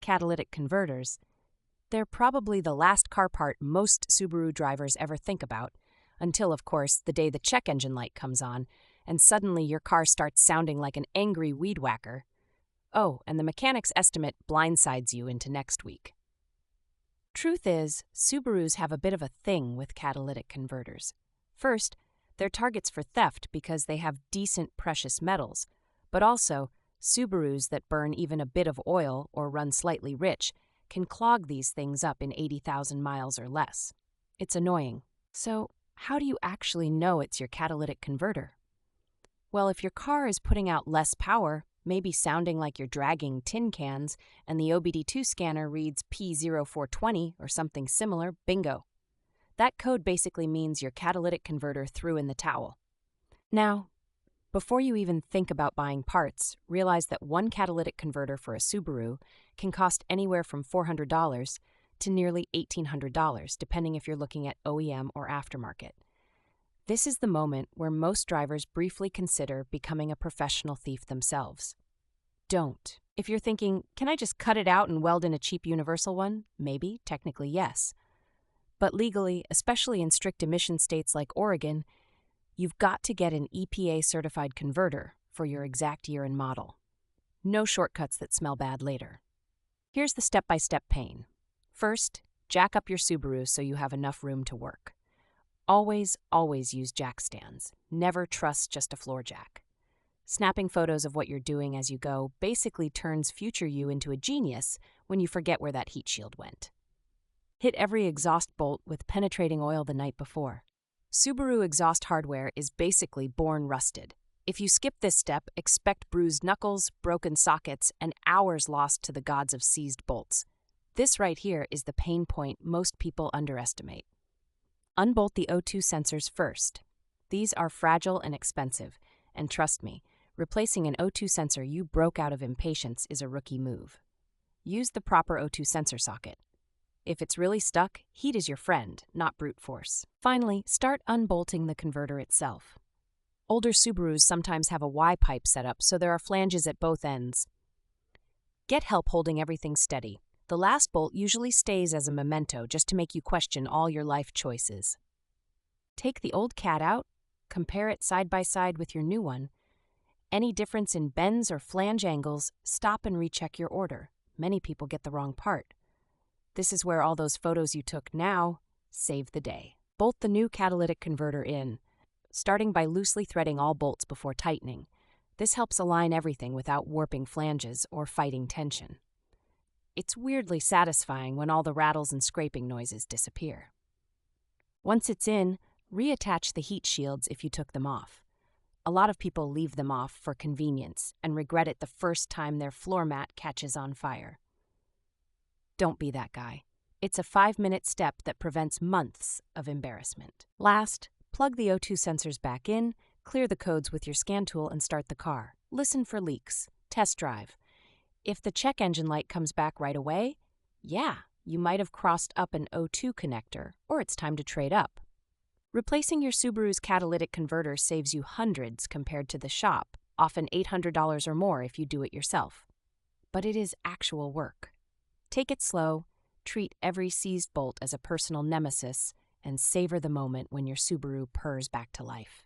Catalytic converters. They're probably the last car part most Subaru drivers ever think about, until, of course, the day the check engine light comes on, and suddenly your car starts sounding like an angry weed whacker. Oh, and the mechanic's estimate blindsides you into next week. Truth is, Subarus have a bit of a thing with catalytic converters. First, they're targets for theft because they have decent precious metals, but also, Subarus that burn even a bit of oil or run slightly rich can clog these things up in 80,000 miles or less. It's annoying. So, how do you actually know it's your catalytic converter? Well, if your car is putting out less power, maybe sounding like you're dragging tin cans, and the OBD2 scanner reads P0420 or something similar, bingo. That code basically means your catalytic converter threw in the towel. Now, before you even think about buying parts, realize that one catalytic converter for a Subaru can cost anywhere from $400 to nearly $1,800, depending if you're looking at OEM or aftermarket. This is the moment where most drivers briefly consider becoming a professional thief themselves. Don't. If you're thinking, can I just cut it out and weld in a cheap universal one? Maybe, technically yes. But legally, especially in strict emission states like Oregon, you've got to get an EPA-certified converter for your exact year and model. No shortcuts that smell bad later. Here's the step-by-step pain. First, jack up your Subaru so you have enough room to work. Always, always use jack stands. Never trust just a floor jack. Snapping photos of what you're doing as you go basically turns future you into a genius when you forget where that heat shield went. Hit every exhaust bolt with penetrating oil the night before. Subaru exhaust hardware is basically born rusted. If you skip this step, expect bruised knuckles, broken sockets, and hours lost to the gods of seized bolts. This right here is the pain point most people underestimate. Unbolt the O2 sensors first. These are fragile and expensive, and trust me, replacing an O2 sensor you broke out of impatience is a rookie move. Use the proper O2 sensor socket. If it's really stuck, heat is your friend, not brute force. Finally, start unbolting the converter itself. Older Subarus sometimes have a Y-pipe setup, so there are flanges at both ends. Get help holding everything steady. The last bolt usually stays as a memento just to make you question all your life choices. Take the old cat out, compare it side by side with your new one. Any difference in bends or flange angles, stop and recheck your order. Many people get the wrong part. This is where all those photos you took now save the day. Bolt the new catalytic converter in, starting by loosely threading all bolts before tightening. This helps align everything without warping flanges or fighting tension. It's weirdly satisfying when all the rattles and scraping noises disappear. Once it's in, reattach the heat shields if you took them off. A lot of people leave them off for convenience and regret it the first time their floor mat catches on fire. Don't be that guy. It's a 5-minute step that prevents months of embarrassment. Last, plug the O2 sensors back in, clear the codes with your scan tool, and start the car. Listen for leaks. Test drive. If the check engine light comes back right away, yeah, you might have crossed up an O2 connector, or it's time to trade up. Replacing your Subaru's catalytic converter saves you hundreds compared to the shop, often $800 or more if you do it yourself. But it is actual work. Take it slow, treat every seized bolt as a personal nemesis, and savor the moment when your Subaru purrs back to life.